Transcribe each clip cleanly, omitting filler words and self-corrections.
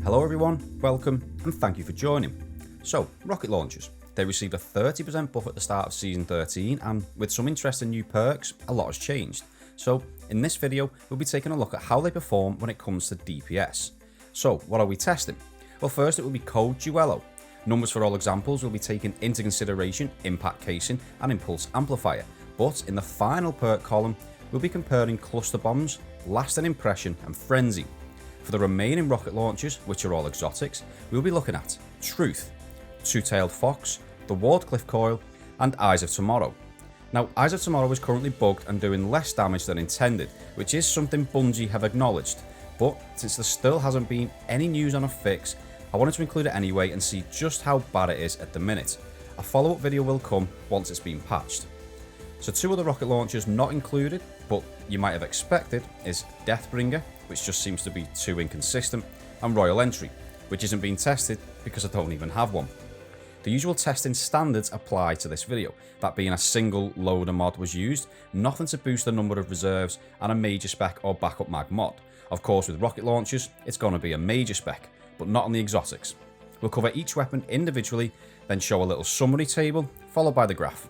Hello everyone, welcome and thank you for joining. So, rocket launchers. They received a 30% buff at the start of Season 13 and with some interesting new perks, a lot has changed. So, in this video, we'll be taking a look at how they perform when it comes to DPS. So, what are we testing? Well, first it will be Code Duello. Numbers for all examples will be taken into consideration impact casing and impulse amplifier, but in the final perk column, we'll be comparing cluster bombs, lasting impression and frenzy. For the remaining rocket launchers, which are all exotics, we'll be looking at Truth, Two-Tailed Fox, the Wardcliff Coil, and Eyes of Tomorrow. Now, Eyes of Tomorrow is currently bugged and doing less damage than intended, which is something Bungie have acknowledged, but since there still hasn't been any news on a fix, I wanted to include it anyway and see just how bad it is at the minute. A follow-up video will come once it's been patched. So two other rocket launchers not included, but you might have expected, is Deathbringer, which just seems to be too inconsistent, and Royal Entry, which isn't being tested because I don't even have one. The usual testing standards apply to this video, that being a single loader mod was used, nothing to boost the number of reserves, and a major spec or backup mag mod. Of course with rocket launchers, it's going to be a major spec, but not on the exotics. We'll cover each weapon individually, then show a little summary table, followed by the graph.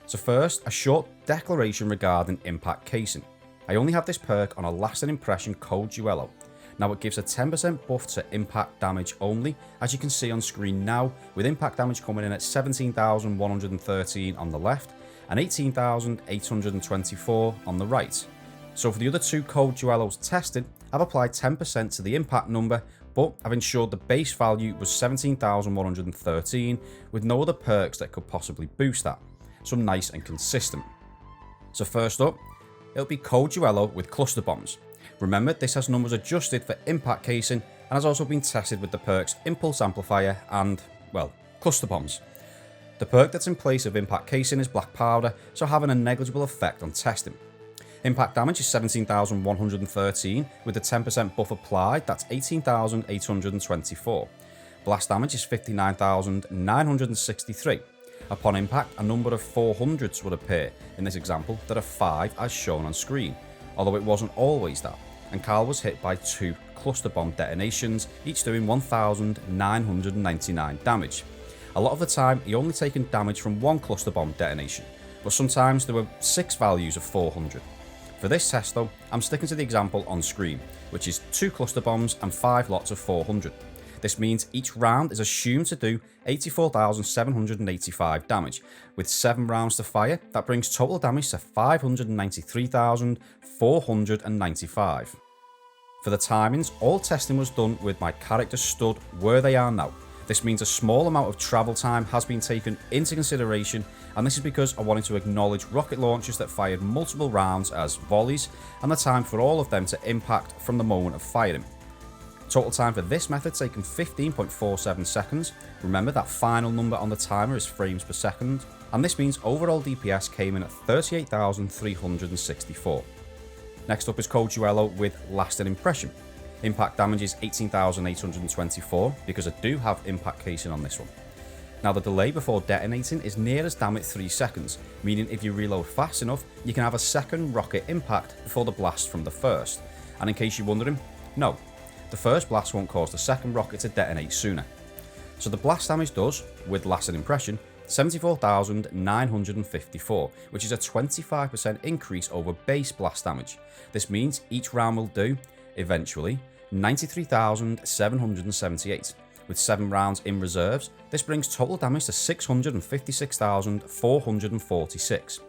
So first, a short declaration regarding impact casing. I only have this perk on a lasting impression Code Duello. Now it gives a 10% buff to impact damage only, as you can see on screen now, with impact damage coming in at 17,113 on the left and 18,824 on the right. So for the other two Code Duellos tested, I've applied 10% to the impact number, but I've ensured the base value was 17,113 with no other perks that could possibly boost that. So nice and consistent. So first up, it'll be Code Duello with cluster bombs. Remember, this has numbers adjusted for impact casing and has also been tested with the perks impulse amplifier and, well, cluster bombs. The perk that's in place of impact casing is black powder, so having a negligible effect on testing. Impact damage is 17,113 with the 10% buff applied, that's 18,824. Blast damage is 59,963. Upon impact, a number of 400s would appear, in this example there are 5 as shown on screen, although it wasn't always that, and Carl was hit by 2 cluster bomb detonations, each doing 1,999 damage. A lot of the time he only taken damage from 1 cluster bomb detonation, but sometimes there were 6 values of 400. For this test though, I'm sticking to the example on screen, which is 2 cluster bombs and 5 lots of 400. This means each round is assumed to do 84,785 damage. With 7 rounds to fire, that brings total damage to 593,495. For the timings, all testing was done with my character stood where they are now. This means a small amount of travel time has been taken into consideration, and this is because I wanted to acknowledge rocket launchers that fired multiple rounds as volleys, and the time for all of them to impact from the moment of firing. Total time for this method taken 15.47 seconds. Remember that final number on the timer is frames per second, and this means overall DPS came in at 38,364. Next up is Code Duello with lasting impression. Impact damage is 18,824 because I do have impact casing on this one. Now the delay before detonating is near as damn it 3 seconds, meaning if you reload fast enough, you can have a second rocket impact before the blast from the first. And in case you're wondering, no. The first blast won't cause the second rocket to detonate sooner. So the blast damage does, with lasting impression, 74,954, which is a 25% increase over base blast damage. This means each round will do, eventually, 93,778. With 7 rounds in reserves, this brings total damage to 656,446.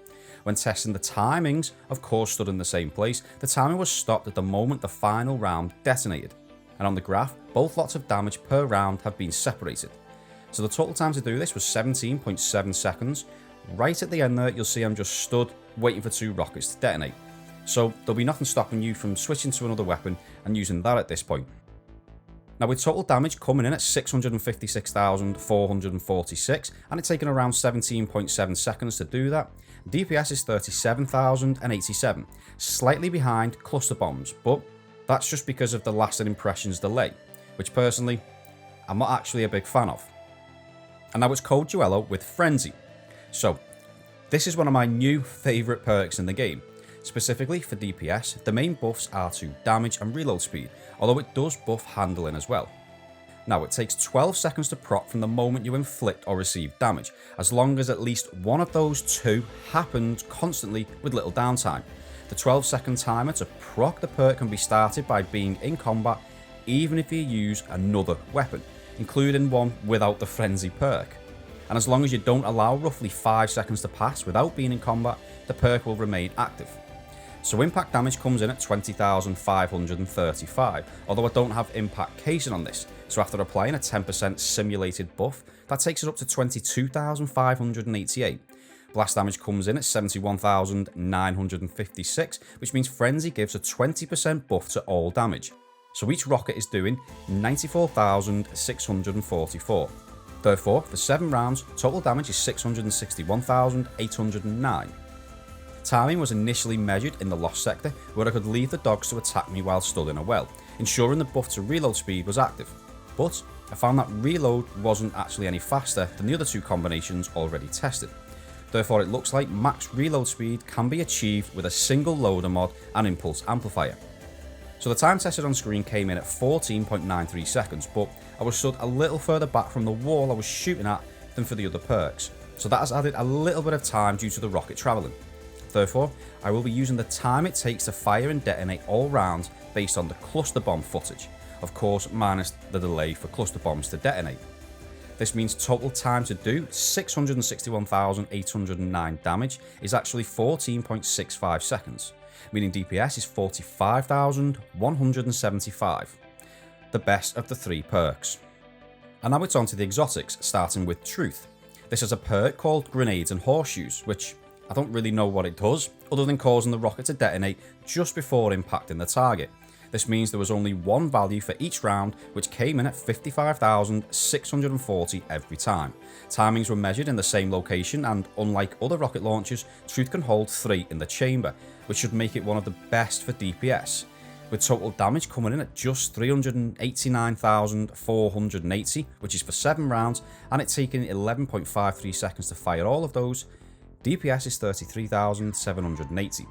When testing the timings, of course stood in the same place, the timer was stopped at the moment the final round detonated. And on the graph, both lots of damage per round have been separated. So the total time to do this was 17.7 seconds. Right at the end there, you'll see I'm just stood waiting for 2 rockets to detonate. So there'll be nothing stopping you from switching to another weapon and using that at this point. Now with total damage coming in at 656,446 and it's taken around 17.7 seconds to do that, DPS is 37,087, slightly behind cluster bombs, but that's just because of the lasting impressions delay, which personally, I'm not actually a big fan of. And now it's Code Duello with Frenzy. So, this is one of my new favourite perks in the game. Specifically for DPS, the main buffs are to damage and reload speed, although it does buff handling as well. Now, it takes 12 seconds to proc from the moment you inflict or receive damage, as long as at least one of those two happens constantly with little downtime. The 12-second timer to proc the perk can be started by being in combat, even if you use another weapon, including one without the frenzy perk. And as long as you don't allow roughly 5 seconds to pass without being in combat, the perk will remain active. So impact damage comes in at 20,535, although I don't have impact casing on this, so after applying a 10% simulated buff, that takes it up to 22,588. Blast damage comes in at 71,956, which means Frenzy gives a 20% buff to all damage. So each rocket is doing 94,644. Therefore, for 7 rounds, total damage is 661,809. Timing was initially measured in the lost sector, where I could leave the dogs to attack me while stood in a well, ensuring the buff to reload speed was active. But I found that reload wasn't actually any faster than the other two combinations already tested. Therefore, it looks like max reload speed can be achieved with a single loader mod and impulse amplifier. So the time tested on screen came in at 14.93 seconds, but I was stood a little further back from the wall I was shooting at than for the other perks, so that has added a little bit of time due to the rocket travelling. Therefore, I will be using the time it takes to fire and detonate all rounds based on the cluster bomb footage, of course minus the delay for cluster bombs to detonate. This means total time to do 661,809 damage is actually 14.65 seconds, meaning DPS is 45,175, the best of the 3 perks. And now it's on to the exotics, starting with Truth. This is a perk called Grenades and Horseshoes, which I don't really know what it does, other than causing the rocket to detonate just before impacting the target. This means there was only one value for each round, which came in at 55,640 every time. Timings were measured in the same location, and unlike other rocket launchers, Truth can hold 3 in the chamber, which should make it one of the best for DPS, with total damage coming in at just 389,480, which is for 7 rounds, and it taking 11.53 seconds to fire all of those. DPS is 33,780.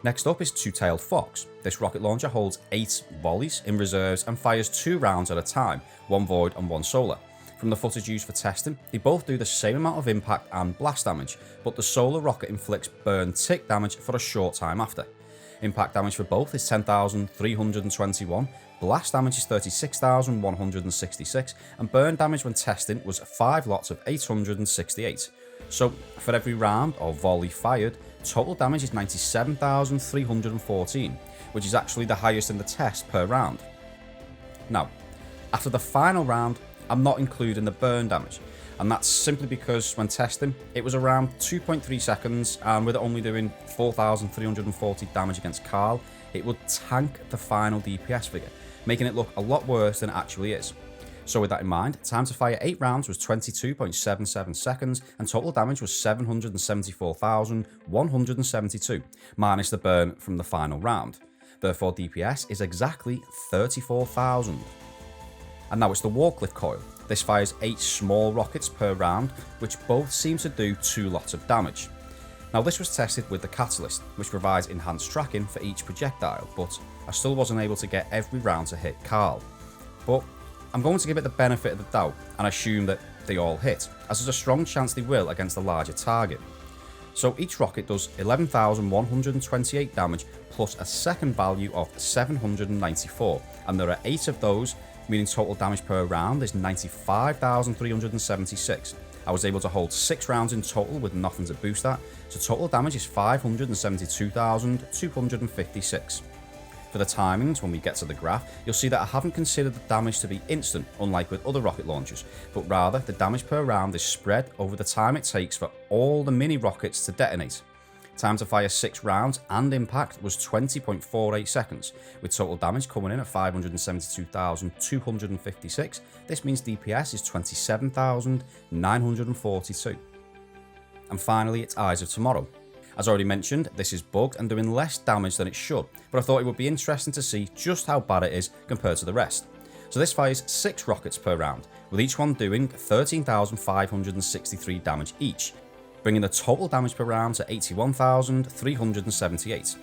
Next up is Two-Tailed Fox. This rocket launcher holds 8 volleys in reserves and fires 2 rounds at a time, 1 void and 1 solar. From the footage used for testing, they both do the same amount of impact and blast damage, but the solar rocket inflicts burn tick damage for a short time after. Impact damage for both is 10,321, blast damage is 36,166, and burn damage when testing was 5 lots of 868. So for every round or volley fired, total damage is 97,314, which is actually the highest in the test per round. Now, after the final round, I'm not including the burn damage, and that's simply because when testing, it was around 2.3 seconds, and with it only doing 4,340 damage against Carl, it would tank the final DPS figure, making it look a lot worse than it actually is. So with that in mind, time to fire 8 rounds was 22.77 seconds, and total damage was 774,172, minus the burn from the final round. Therefore, DPS is exactly 34,000. And now it's the Wardcliff Coil. This fires 8 small rockets per round, which both seem to do 2 lots of damage. Now this was tested with the Catalyst, which provides enhanced tracking for each projectile, but I still wasn't able to get every round to hit Carl. But I'm going to give it the benefit of the doubt and assume that they all hit, as there's a strong chance they will against a larger target. So each rocket does 11,128 damage plus a second value of 794, and there are 8 of those, meaning total damage per round is 95,376. I was able to hold 6 rounds in total with nothing to boost that, so total damage is 572,256. For the timings, when we get to the graph, you'll see that I haven't considered the damage to be instant, unlike with other rocket launchers, but rather the damage per round is spread over the time it takes for all the mini rockets to detonate. Time to fire 6 rounds and impact was 20.48 seconds, with total damage coming in at 572,256. This means DPS is 27,942. And finally, it's Eyes of Tomorrow. As already mentioned, this is bugged and doing less damage than it should, but I thought it would be interesting to see just how bad it is compared to the rest. So this fires 6 rockets per round, with each one doing 13,563 damage each, bringing the total damage per round to 81,378.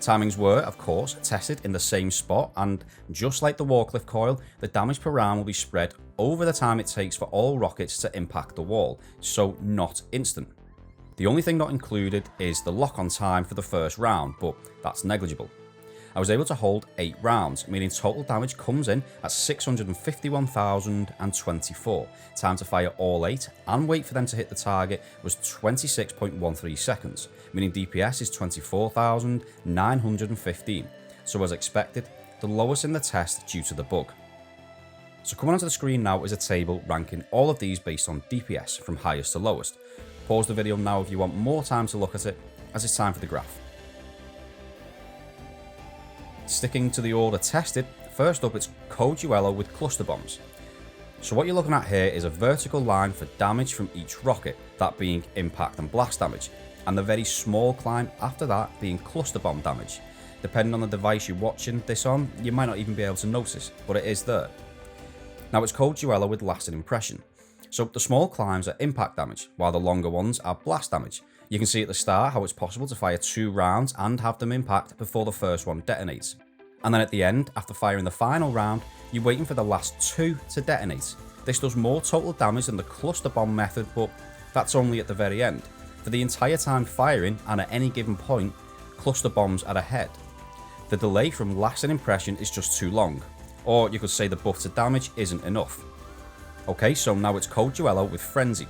Timings were, of course, tested in the same spot, and just like the Wardcliff Coil, the damage per round will be spread over the time it takes for all rockets to impact the wall, so not instant. The only thing not included is the lock-on time for the first round, but that's negligible. I was able to hold 8 rounds, meaning total damage comes in at 651,024. Time to fire all 8 and wait for them to hit the target was 26.13 seconds, meaning DPS is 24,915. So as expected, the lowest in the test due to the bug. So coming onto the screen now is a table ranking all of these based on DPS from highest to lowest. Pause the video now if you want more time to look at it, as it's time for the graph. Sticking to the order tested, first up it's Code Duello with cluster bombs. So what you're looking at here is a vertical line for damage from each rocket, that being impact and blast damage, and the very small climb after that being cluster bomb damage. Depending on the device you're watching this on, you might not even be able to notice, but it is there. Now it's Code Duello with lasting impression. So the small climbs are impact damage, while the longer ones are blast damage. You can see at the start how it's possible to fire 2 rounds and have them impact before the first one detonates. And then at the end, after firing the final round, you're waiting for the last 2 to detonate. This does more total damage than the cluster bomb method, but that's only at the very end. For the entire time firing, and at any given point, cluster bombs are ahead. The delay from lasting impression is just too long, or you could say the buff to damage isn't enough. Okay, so now it's Code Duello with Frenzy,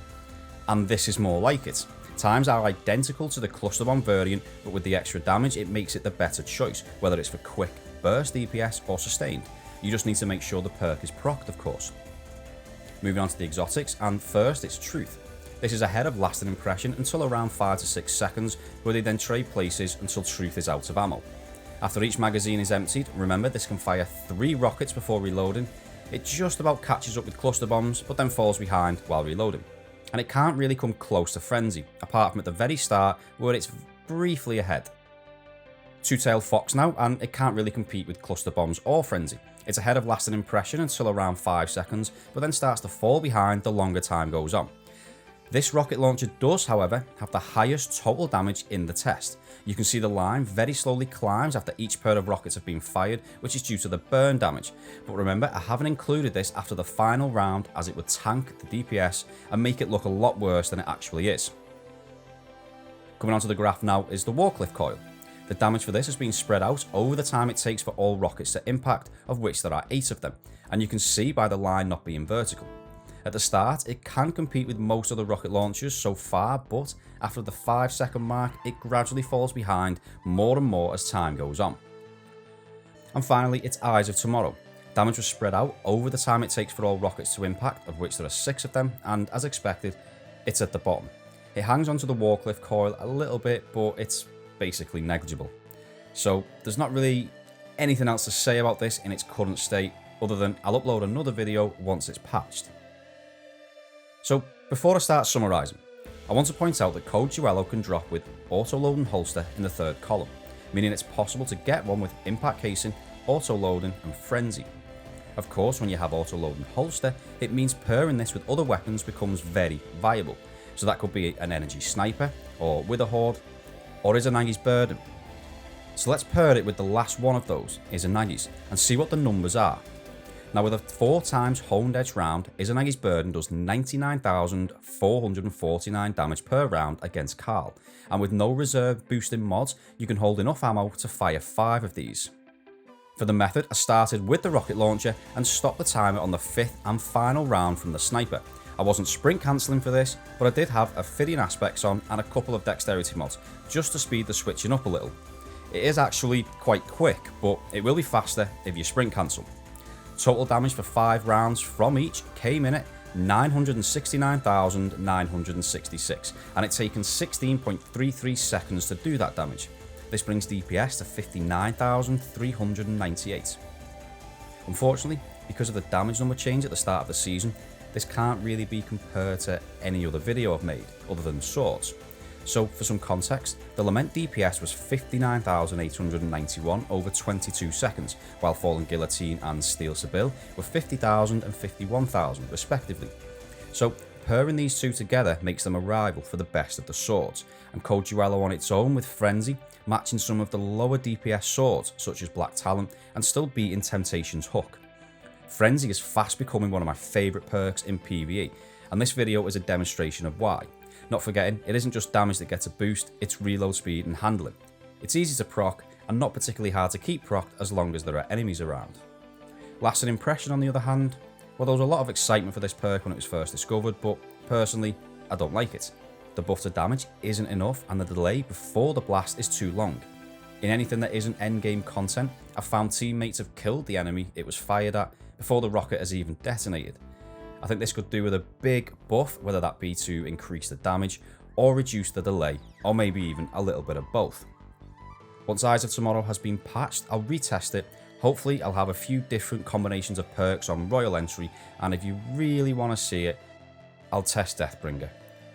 and this is more like it. Times are identical to the cluster bomb variant, but with the extra damage it makes it the better choice, whether it's for quick burst DPS or sustained. You just need to make sure the perk is procced, of course. Moving on to the exotics, and first it's Truth. This is ahead of lasting impression until around 5 to 6 seconds, where they then trade places until Truth is out of ammo. After each magazine is emptied, remember this can fire 3 rockets before reloading. It just about catches up with cluster bombs, but then falls behind while reloading. And it can't really come close to Frenzy, apart from at the very start where it's briefly ahead. Two-tailed Fox now, and it can't really compete with cluster bombs or Frenzy. It's ahead of lasting impression until around 5 seconds, but then starts to fall behind the longer time goes on. This rocket launcher does, however, have the highest total damage in the test. You can see the line very slowly climbs after each pair of rockets have been fired, which is due to the burn damage. But remember, I haven't included this after the final round, as it would tank the DPS and make it look a lot worse than it actually is. Coming onto the graph now is the Wardcliff Coil. The damage for this has been spread out over the time it takes for all rockets to impact, of which there are 8 of them, and you can see by the line not being vertical. At the start, it can compete with most of the rocket launchers so far, but after the 5-second mark, it gradually falls behind more and more as time goes on. And finally, it's Eyes of Tomorrow. Damage was spread out over the time it takes for all rockets to impact, of which there are 6 of them, and as expected, it's at the bottom. It hangs onto the Wardcliff Coil a little bit, but it's basically negligible. So there's not really anything else to say about this in its current state, other than I'll upload another video once it's patched. So before I start summarising, I want to point out that Code Duello can drop with auto-loading holster in the 3rd column, meaning it's possible to get one with impact casing, auto-loading and frenzy. Of course, when you have auto-loading holster, it means pairing this with other weapons becomes very viable. So that could be an energy sniper, or Wither Horde, or Izanagi's Burden. So let's pair it with the last one of those, Izanagi's, and see what the numbers are. Now with a 4 times honed edge round, Izanagi's Burden does 99,449 damage per round against Carl, and with no reserve boosting mods, you can hold enough ammo to fire 5 of these. For the method, I started with the rocket launcher and stopped the timer on the 5th and final round from the sniper. I wasn't sprint cancelling for this, but I did have Ophidian aspects on and a couple of dexterity mods, just to speed the switching up a little. It is actually quite quick, but it will be faster if you sprint cancel. Total damage for 5 rounds from each came in at 969,966, and it's taken 16.33 seconds to do that damage. This brings DPS to 59,398. Unfortunately, because of the damage number change at the start of the season, this can't really be compared to any other video I've made, other than Swords. So for some context, the Lament DPS was 59,891 over 22 seconds, while Fallen Guillotine and Steel Sibyl were 50,000 and 51,000 respectively. So pairing these two together makes them a rival for the best of the swords, and Code Duello on its own with Frenzy, matching some of the lower DPS swords such as Black Talon and still beating Temptation's Hook. Frenzy is fast becoming one of my favourite perks in PvE, and this video is a demonstration of why. Not forgetting, it isn't just damage that gets a boost, it's reload speed and handling. It's easy to proc and not particularly hard to keep procced as long as there are enemies around. Lasting impression on the other hand, well, there was a lot of excitement for this perk when it was first discovered, but personally, I don't like it. The buff to damage isn't enough and the delay before the blast is too long. In anything that isn't endgame content, I've found teammates have killed the enemy it was fired at before the rocket has even detonated. I think this could do with a big buff, whether that be to increase the damage or reduce the delay, or maybe even a little bit of both. Once Eyes of Tomorrow has been patched, I'll retest it. Hopefully I'll have a few different combinations of perks on Royal Entry, and if you really want to see it, I'll test Deathbringer.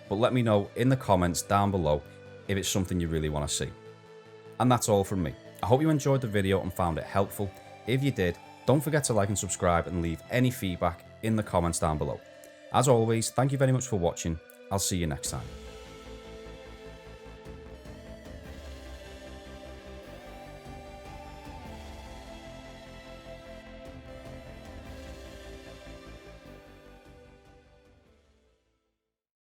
But let me know in the comments down below if it's something you really want to see. And that's all from me. I hope you enjoyed the video and found it helpful. If you did, don't forget to like and subscribe and leave any feedback in the comments down below. As always, thank you very much for watching. I'll see you next time.